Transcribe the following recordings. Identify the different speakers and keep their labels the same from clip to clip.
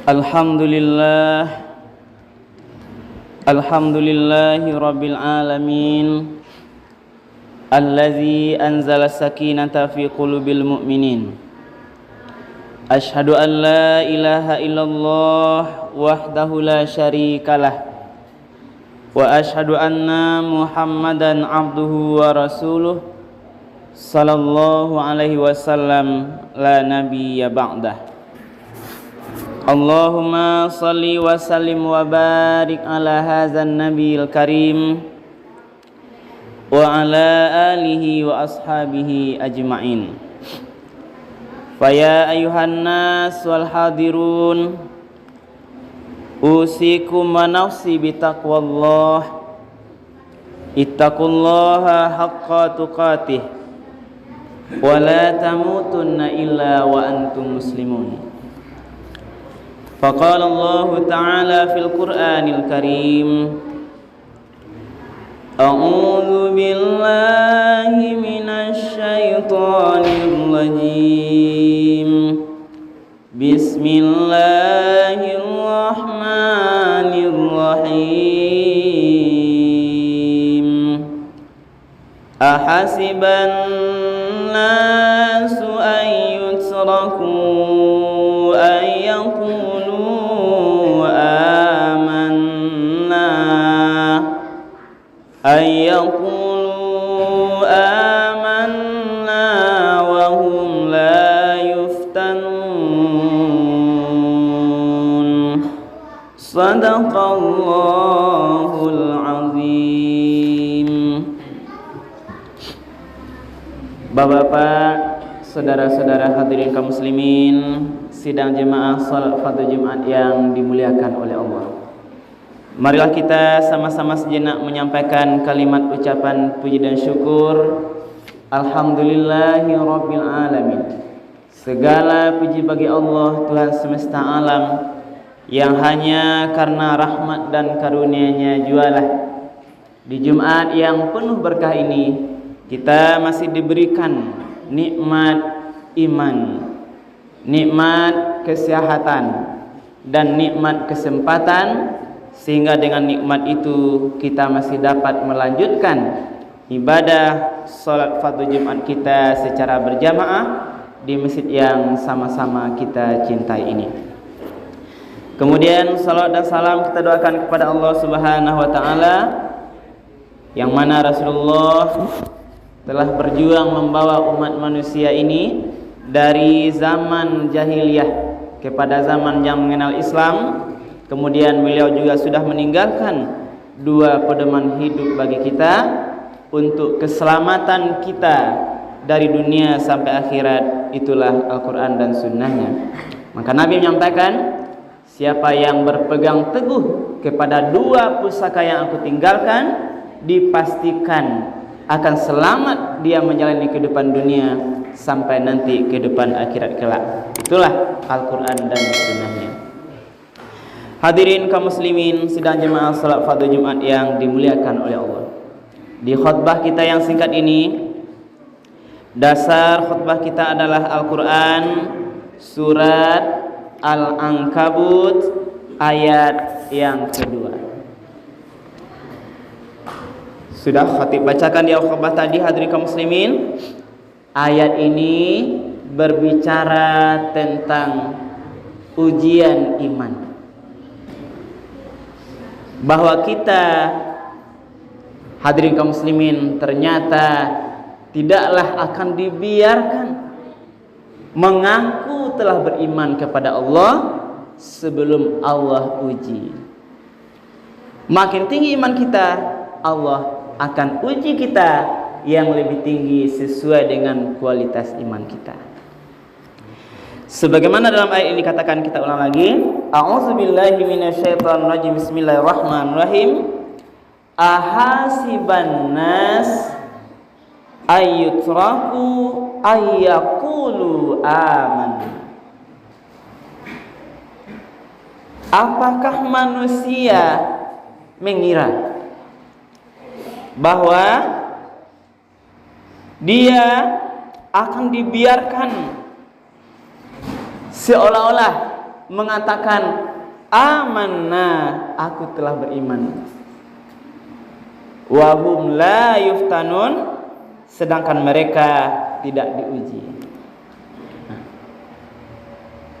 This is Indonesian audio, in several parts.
Speaker 1: Alhamdulillah, alhamdulillahi rabbil alamin, allazi anzala sakinata fi qulubil mu'minin. Ashhadu an la ilaha illallah wahdahu la syarikalah, wa ashhadu anna Muhammadan abduhu wa rasuluh sallallahu alaihi wasallam, la nabiyya ba'dah. Allahumma salli wa sallim wa barik ala hadzal nabiyil karim wa ala alihi wa ashabihi ajma'in. Faya ayuhan nas wal hadirun, usikum wa nafsi bitaqwallah, ittaqullaha haqqa tuqatih, wa la tamutunna illa wa antum muslimun. Faqala Allah Ta'ala fil Qur'anil Karim, A'udzu billahi minasy syaithanir rajim. Bismillahirrahmanirrahim. Ahasiban nasu an yutraku an yaqulu amanna wa hum la yuftanun. Sadaqallahul azim. Bapak-bapak, saudara-saudara hadirin kaum muslimin, sidang jemaah salat fardu Jumat yang dimuliakan oleh Allah. Marilah kita sama-sama sejenak menyampaikan kalimat ucapan puji dan syukur. Alhamdulillahi rabbil alamin. Segala puji bagi Allah, Tuhan semesta alam, yang hanya karena rahmat dan karunia-Nya jualah di Jumat yang penuh berkah ini kita masih diberikan nikmat iman, nikmat kesehatan, dan nikmat kesempatan, sehingga dengan nikmat itu kita masih dapat melanjutkan ibadah salat fardu Jumat kita secara berjamaah di masjid yang sama-sama kita cintai ini. Kemudian salat dan salam kita doakan kepada Allah Subhanahu wa taala, yang mana Rasulullah telah berjuang membawa umat manusia ini dari zaman jahiliyah kepada zaman yang mengenal Islam. Kemudian beliau juga sudah meninggalkan dua pedoman hidup bagi kita untuk keselamatan kita dari dunia sampai akhirat, itulah Al-Quran dan Sunnahnya. Maka Nabi menyampaikan, siapa yang berpegang teguh kepada dua pusaka yang aku tinggalkan, dipastikan akan selamat dia menjalani kehidupan dunia sampai nanti kehidupan akhirat kelak. Itulah Al-Quran dan Sunnahnya. Hadirin kaum muslimin, sidang jemaah salat fardu Jumat yang dimuliakan oleh Allah. Di khutbah kita yang singkat ini, dasar khutbah kita adalah Al-Quran, surat Al-Ankabut, ayat yang kedua. Sudah khatib bacakan di khutbah tadi, hadirin kaum muslimin. Ayat ini berbicara tentang ujian iman, bahwa kita, hadirin kaum muslimin, ternyata tidaklah akan dibiarkan mengaku telah beriman kepada Allah sebelum Allah uji. Makin tinggi iman kita, Allah akan uji kita yang lebih tinggi sesuai dengan kualitas iman kita. Sebagaimana dalam ayat ini dikatakan, kita ulang lagi. A'udzubillahi minasyaitonirrajim. Bismillahirrahmanirrahim. Ahasiban nas ayyutraku ayyaqulu aman. Apakah manusia mengira bahwa dia akan dibiarkan seolah-olah mengatakan amanna, aku telah beriman. Wa hum la yuftanun, sedangkan mereka tidak diuji.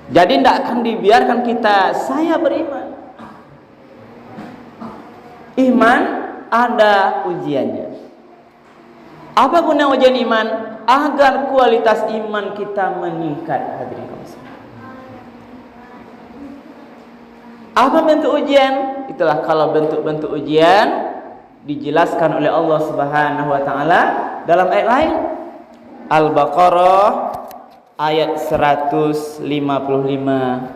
Speaker 1: Jadi tidak akan dibiarkan kita saya beriman. Iman ada ujiannya. Apa guna ujian iman? Agar kualitas iman kita meningkat, hadirin kaum muslimin. Apa bentuk ujian? Itulah kalau bentuk-bentuk ujian dijelaskan oleh Allah Subhanahu wa taala dalam ayat lain. Al-Baqarah ayat 155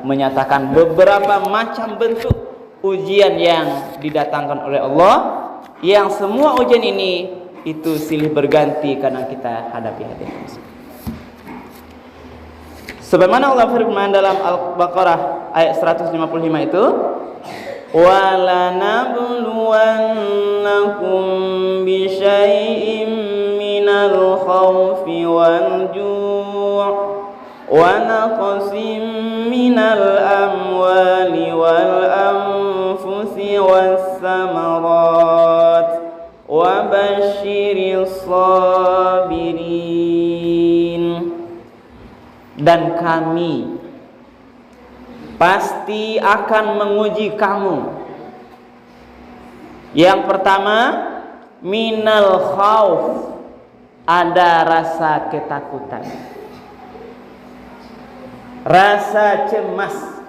Speaker 1: menyatakan beberapa macam bentuk ujian yang didatangkan oleh Allah, yang semua ujian ini itu silih berganti karena kita hadapi hadirin. Sebagaimana Allah firman dalam Al-Baqarah ayat 155 itu, wala nabluwannakum bisyai'im minal khawfi wal ju' wa naqsim minal amwali wal anfusi was samarat wa basyiris sabirin. Dan kami pasti akan menguji kamu. Yang pertama, minal khauf, ada rasa ketakutan, rasa cemas.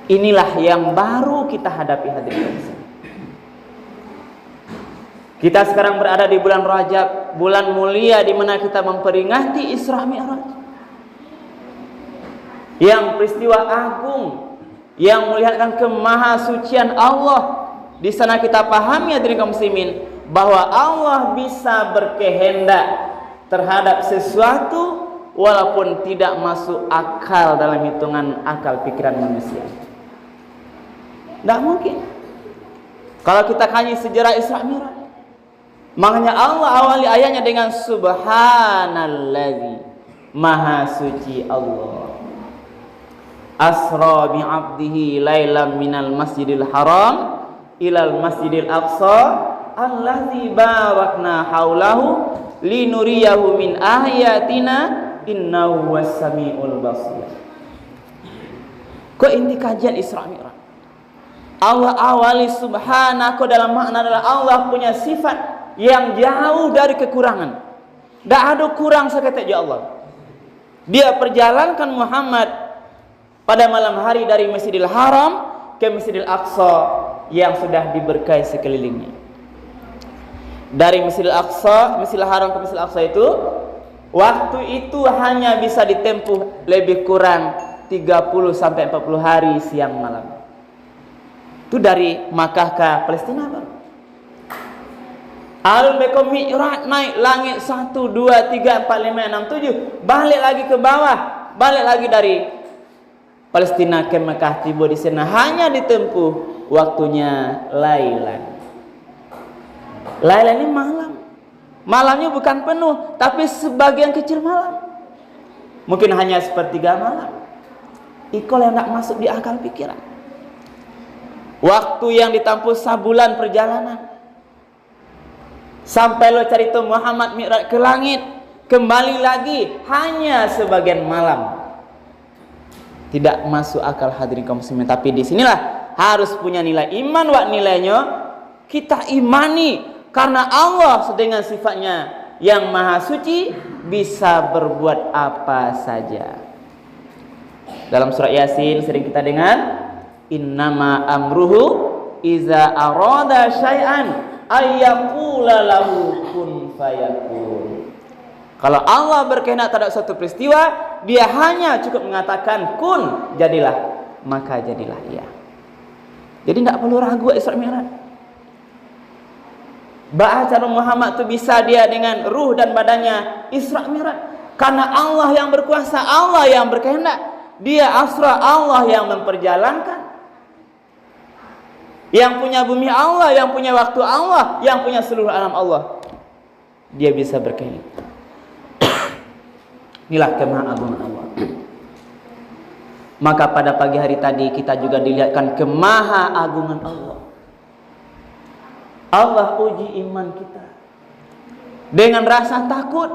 Speaker 1: Inilah yang baru kita hadapi hadirin. Kita sekarang berada di bulan Rajab, bulan mulia di mana kita memperingati Isra Mi'raj. Yang peristiwa agung yang melihatkan kemahasucian Allah. Di sana kita pahami hadirin kaum muslimin bahwa Allah bisa berkehendak terhadap sesuatu walaupun tidak masuk akal dalam hitungan akal pikiran manusia. Tidak mungkin. Kalau kita kaji sejarah Isra Mi'raj, makanya Allah awali ayatnya dengan subhanallazi, maha suci Allah. Asra bi 'abdihi lailan minal masjidil haram ilal masjidil aqsa allazi barakna haulahu linuriyahu min ayatina innahu was-sami'ul basir. Kok inti kajian Isra Mi'raj? Allah awali subhanahu dalam makna adalah Allah punya sifat yang jauh dari kekurangan. Tak ada kurang seketik ya Allah. Dia perjalankan Muhammad pada malam hari dari Masjidil Haram ke Masjidil Aqsa yang sudah diberkahi sekelilingnya. Dari Masjidil Aqsa, Masjidil Haram ke Masjidil Aqsa itu, waktu itu hanya bisa ditempuh lebih kurang 30 sampai 40 hari siang malam. Itu dari Makkah ke Palestina, Bang. Al-Mekom Mi'raj naik langit 1, 2, 3, 4, 5, 6, 7, balik lagi ke bawah, balik lagi dari Palestina ke Mekah, tiba di sana hanya ditempuh waktunya lailan. Lailan ini malam. Malamnya bukan penuh, tapi sebagian kecil malam. Mungkin hanya sepertiga malam. Ikol yang tak masuk di akal pikiran. Waktu yang ditempuh sabulan perjalanan. Sampai lo cari tuh Muhammad Mi'raj ke langit, kembali lagi hanya sebagian malam. Tidak masuk akal hadirin kaum muslimin. Tapi di sinilah harus punya nilai iman. Wak nilainya kita imani karena Allah dengan sifatnya yang maha suci bisa berbuat apa saja. Dalam surat Yasin sering kita dengar, innama amruhu iza arada syai'an ayyaqula lahu kun fayakun. Kalau Allah berkehendak terhadap suatu peristiwa, dia hanya cukup mengatakan kun, jadilah, maka jadilah ia. Jadi tidak perlu ragu Isra Mi'raj. Bahasa Muhammad itu bisa dia dengan ruh dan badannya Isra Mi'raj. Karena Allah yang berkuasa, Allah yang berkehendak. Dia asra, Allah yang memperjalankan. Yang punya bumi Allah, yang punya waktu Allah, yang punya seluruh alam Allah. Dia bisa berkehendak. Inilah kemahagungan Allah. Maka pada pagi hari tadi kita juga dilihatkan kemaha agungan Allah. Allah uji iman kita dengan rasa takut.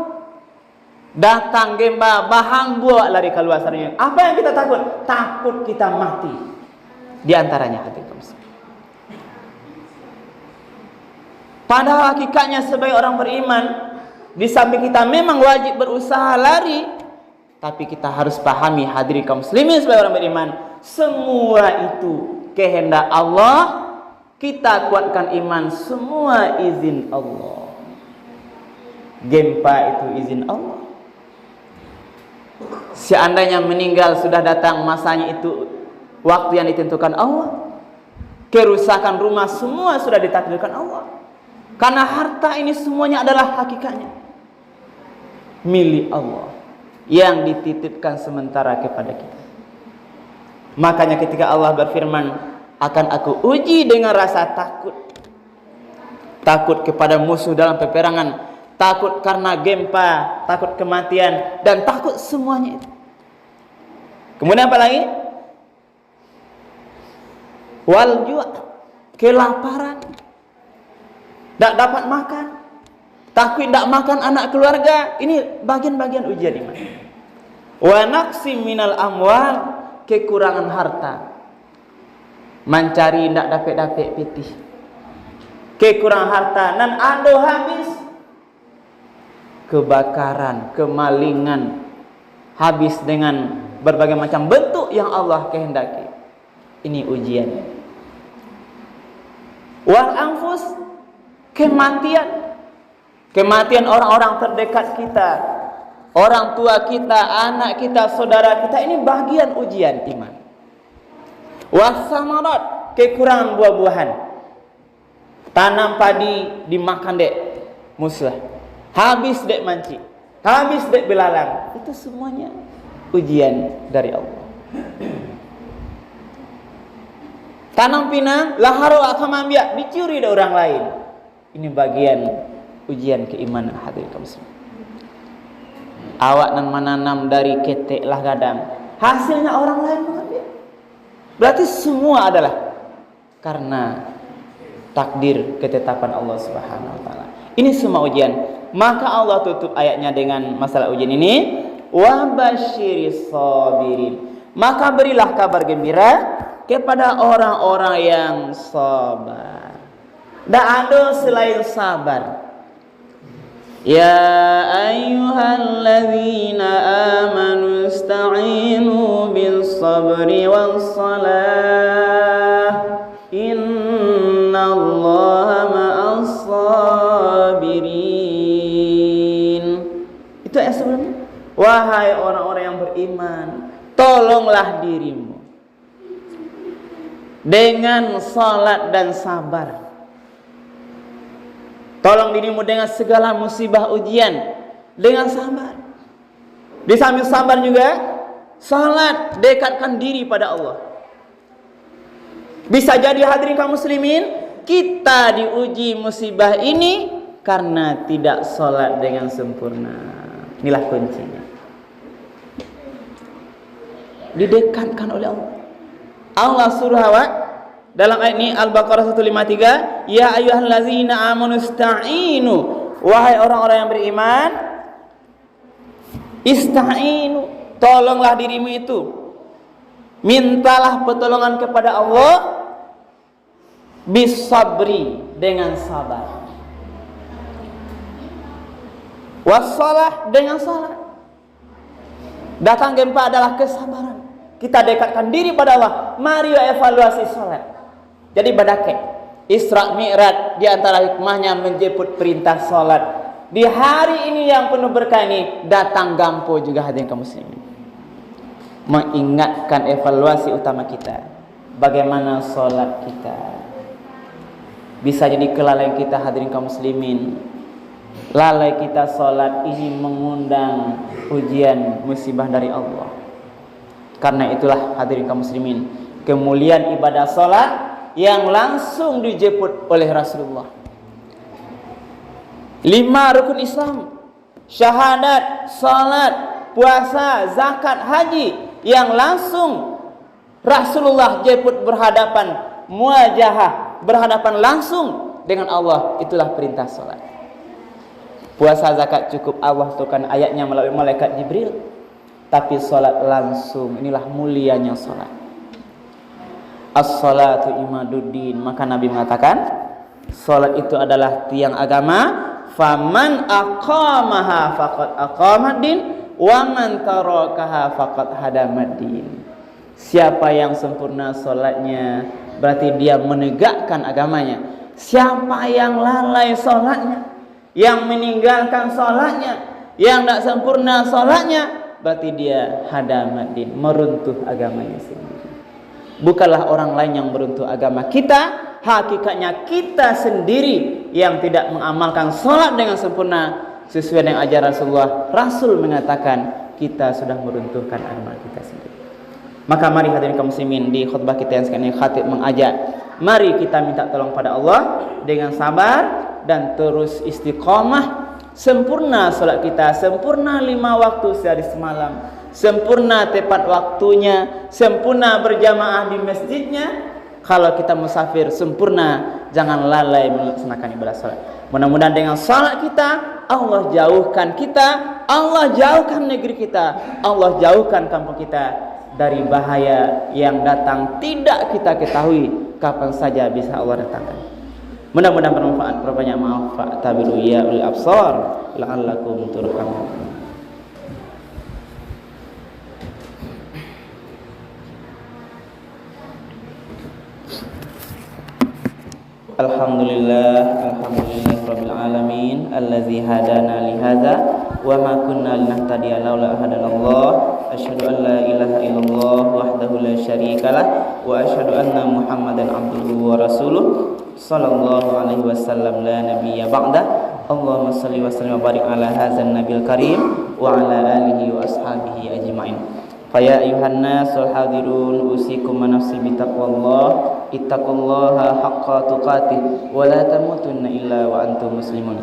Speaker 1: Datang gemba bahang buat lari keluar saranya. Apa yang kita takut? Takut kita mati. Di antaranya hati kamu. Padahal hakikatnya sebagai orang beriman, di samping kita memang wajib berusaha lari, tapi kita harus pahami hadirin kaum muslimin sebagai orang beriman, semua itu kehendak Allah. Kita kuatkan iman, semua izin Allah. Gempa itu izin Allah. Seandainya meninggal sudah datang masanya, itu waktu yang ditentukan Allah. Kerusakan rumah semua sudah ditakdirkan Allah. Karena harta ini semuanya adalah hakikatnya milik Allah yang dititipkan sementara kepada kita. Makanya ketika Allah berfirman, akan aku uji dengan rasa takut. Takut kepada musuh dalam peperangan, takut karena gempa, takut kematian, dan takut semuanya itu. Kemudian apa lagi? Wal ju', kelaparan. Tak dapat makan, takut tak makan anak keluarga. Ini bagian-bagian ujian iman. Wa naqsim minal amwal, kekurangan harta. Mencari tak dapat pitih. Kekurangan harta nan ando habis. Kebakaran, kemalingan, habis dengan berbagai macam bentuk yang Allah kehendaki. Ini ujian. Wal anfus, kematian. Kematian orang-orang terdekat kita, orang tua kita, anak kita, saudara kita. Ini bagian ujian iman. Wasamarat, kekurangan buah-buahan. Tanam padi dimakan dek muslah, habis dek manci, habis dek belalang. Itu semuanya ujian dari Allah. Tanam pinang laharo akan ambiak, dicuri dari orang lain. Ini bagian ujian keimanan hadirin kaum muslimin. Awak nan menanam dari ketek lah gadang, hasilnya orang lain mengambil. Berarti semua adalah karena takdir ketetapan Allah Subhanahu wa taala. Ini semua ujian. Maka Allah tutup ayatnya dengan masalah ujian ini, wa basyiris sabirin. Maka berilah kabar gembira kepada orang-orang yang sabar. Tak ada selain sabar. Ya ayyuhalladzina amanu ista'inu bis sabri was salah. Innallaha ma'as sabirin. Itu ayat sebelumnya. Wahai orang-orang yang beriman, tolonglah dirimu dengan salat dan sabar. Tolong dirimu dengan segala musibah ujian dengan sabar. Di samping sabar juga salat, dekatkan diri pada Allah. Bisa jadi hadirin kaum muslimin, kita diuji musibah ini karena tidak salat dengan sempurna. Inilah kuncinya. Didekatkan oleh Allah. Allah suruh awak dalam ayat ini Al-Baqarah 153, ya ayyuhallazina amanu ista'inu, wahai orang-orang yang beriman, ista'inu, tolonglah dirimu itu, mintalah pertolongan kepada Allah, bisabri, dengan sabar, wassalah, dengan salat. Datang gempa adalah kesabaran. Kita dekatkan diri pada Allah. Mari evaluasi salat. Jadi badake Isra Mi'raj di antara hikmahnya menjemput perintah salat. Di hari ini yang penuh berkah ini datang gampo juga hadirin kaum muslimin. Mengingatkan evaluasi utama kita. Bagaimana salat kita. Bisa jadi kelalaian kita hadirin kaum muslimin. Lalai kita salat ini mengundang ujian musibah dari Allah. Karena itulah hadirin kaum muslimin, kemuliaan ibadah salat yang langsung dijemput oleh Rasulullah. 5 rukun Islam, syahadat, salat, puasa, zakat, haji, yang langsung Rasulullah jemput berhadapan muwajahah, berhadapan langsung dengan Allah, itulah perintah salat. Puasa zakat cukup Allah turunkan ayatnya melalui malaikat Jibril, tapi salat langsung, inilah mulianya salat. As-salatu imaduddin, maka Nabi mengatakan salat itu adalah tiang agama. Faman aqamaha faqad aqamaddin wa man tarakaha faqad hadamaddin. Siapa yang sempurna salatnya berarti dia menegakkan agamanya. Siapa yang lalai salatnya, yang meninggalkan salatnya, yang tak sempurna salatnya, berarti dia hadamaddin, meruntuh agamanya sendiri. Bukanlah orang lain yang meruntuh agama kita, hakikatnya kita sendiri yang tidak mengamalkan salat dengan sempurna sesuai dengan ajaran Rasulullah. Rasul mengatakan kita sudah meruntuhkan agama kita sendiri. Maka mari hadirin kaum muslimin, di khutbah kita yang sekarang ini khatib mengajak, mari kita minta tolong pada Allah dengan sabar dan terus istiqamah, sempurna salat kita, sempurna 5 waktu sehari semalam, sempurna tepat waktunya, sempurna berjamaah di masjidnya. Kalau kita musafir, sempurna, jangan lalai melaksanakan ibadah salat. Mudah-mudahan dengan salat kita, Allah jauhkan kita, Allah jauhkan negeri kita, Allah jauhkan kampung kita dari bahaya yang datang tidak kita ketahui kapan saja bisa Allah datangkan. Mudah-mudahan bermanfaat. Berbanyak maaf, fa'tabiru ya ulil absar la'allakum turhamun. Alhamdulillah rabbil alamin allazi hadana li hadza wa ma kunna linahtadiya laula hadanallah. Asyhadu an la ilaha illallah wahdahu la syarikalah wa asyhadu anna Muhammadan abduhu wa rasuluh sallallahu alaihi wasallam la nabiyya ba'da. Allahumma shalli wa sallim wa barik ala hadzal nabil karim wa ala alihi wa ashabihi ajmain. Faya ayuhan nasul hadirun usikum wa nafsi bitaqwallah ittaqullaha haqqa tuqatih wa la tamutunna illa wa antum muslimun.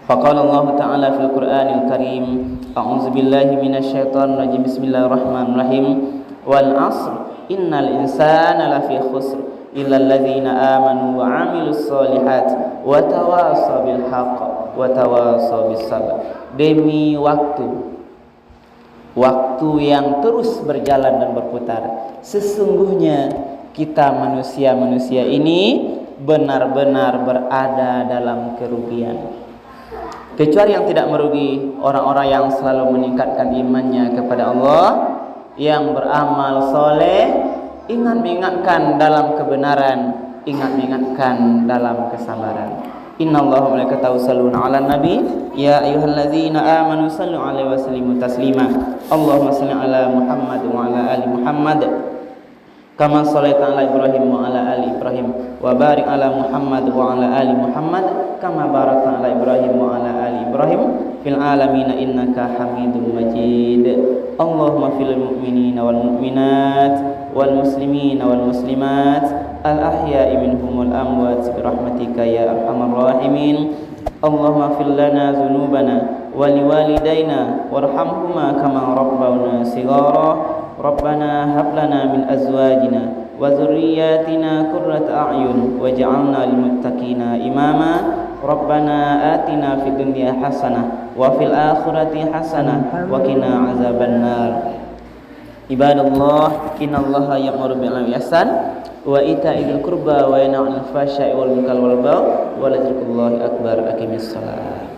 Speaker 1: Faqala Allah ta'ala fil Qur'anil Karim, a'udzu billahi minasyaitonir rajim, bismillahirrahmanirrahim, wal 'asr innal insana lafi khusr illa alladzina amanu wa 'amilus solihat wa tawasaw bil haqq wa tawasaw bis sabr. Demi waktu yang terus berjalan dan berputar, sesungguhnya kita manusia-manusia ini benar-benar berada dalam kerugian. Kecuali yang tidak merugi, orang-orang yang selalu meningkatkan imannya kepada Allah, yang beramal soleh, ingat mengingatkan dalam kebenaran, ingat mengingatkan dalam kesabaran. Innallaha wa malaikatahu yusholluna 'alan nabi ya ayyuhallazina amanu shallu 'alaihi wa sallimu taslima. Allahumma shalli 'ala Muhammad wa 'ala ali Muhammad kama shallaita 'ala Ibrahim wa 'ala ali Ibrahim wa barik 'ala Muhammad wa 'ala ali Muhammad kama barakta 'ala Ibrahim wa 'ala ali Ibrahim fil alamin innaka Hamidum Majid. Allahumma fil mu'minina wal mu'minat wal muslimina wal muslimat al ahya'i minhum wal amwat bi rahmatika ya arhamar rahimin. Allahumma fil lana dzunubana wa liwalidayna warhamhuma kama rabbawna shighara. Rabbana hab lana min azwajina wa dzurriyyatina qurrata a'yun waj'alna lil muttaqina imama. Rabbana atina fid dunya hasanah wa fil akhirati hasanah wa qina azabannar. Ibadallah, innallaha ya'muru bil 'adli wal ihsan wa itaa'il qurba wa yanha 'anil fahsya'i wal munkari wal baghi wa la dzikrullahi akbar. Aqimis shalah.